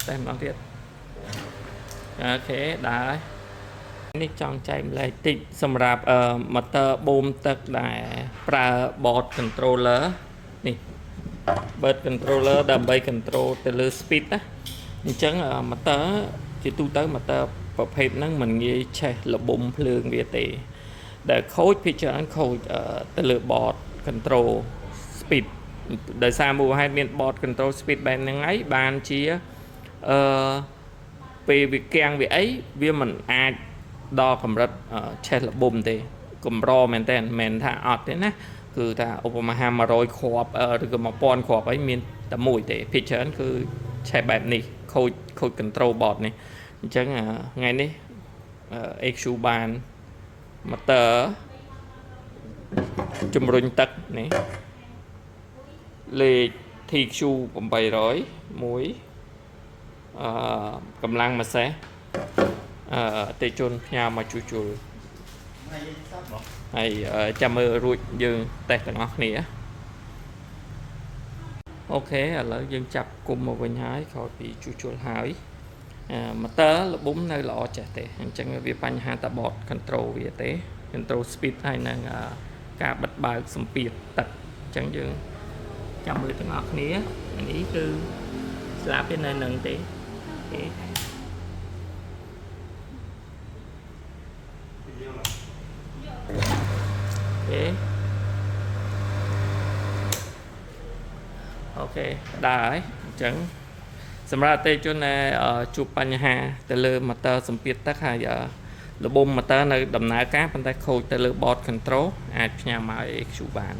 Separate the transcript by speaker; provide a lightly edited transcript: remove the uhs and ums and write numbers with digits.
Speaker 1: តែម្ដងទៀតអូខេដែរនេះចង់ចែកម្លែកតិចសម្រាប់motor បូមទឹកដែលប្រើ board controller នេះ board controller ដើម្បី control ទៅលើ speed ណាអញ្ចឹង motor ជាទូទៅ motor ប្រភេទហ្នឹងមិនងាយឆេះល្បុំភ្លើងវាទេដែលខូចភាគច្រើនខូចទៅលើ board control speed ដោយសារមូលហេតុមាន board control speed បែបហ្នឹងហើយបានជាពេលវាគាំងវាអីវាមិនអាចដល់កម្រិតឆេះល្បុំទេកម្រមែនតើមិនថាអត់ទេណាគឺថាឧបមា100គ្រាប់ឬក៏1000គ្រាប់អីមានតែមួយទេភាគច្រើនគឺឆេះបែបនេះខូច control board នេះអញ្ចឹងថ្ងៃនេះ EQ បាន motor ជំរុញទឹកនេះលេខ TQ 800 មួយកម្លាំងម៉ាសេសអតិជនផ្ញើមកជួសជុលហើយចាំមើលរួចយើងតេស្តទាំងអស់គ្នាអូខេឥឡូវយើងចាប់គុំមកវិញហើយក្រោយពីជួសជុលហើយmotor ល្បុំនៅល្អចេះទេអញ្ចឹងវាបញ្ហាតា board control វាទេ control speed ហើយនឹងការបិទបើកសម្ពាធទឹកអញ្ចឹងយើងចាំមើលទាំងអស់គ្នានេះគឺស្លាប់នៅនឹងទេអូខេដែរហើយអញ្ចឹងសម្រាប់អតិថិជនដែលជួបបញ្ហាទៅលើ motor សម្ពាធទឹកហើយល្បុំ motor នៅដំណើរការប៉ុន្តែខូចទៅលើ board control អាចផ្ញើមក EQ បាន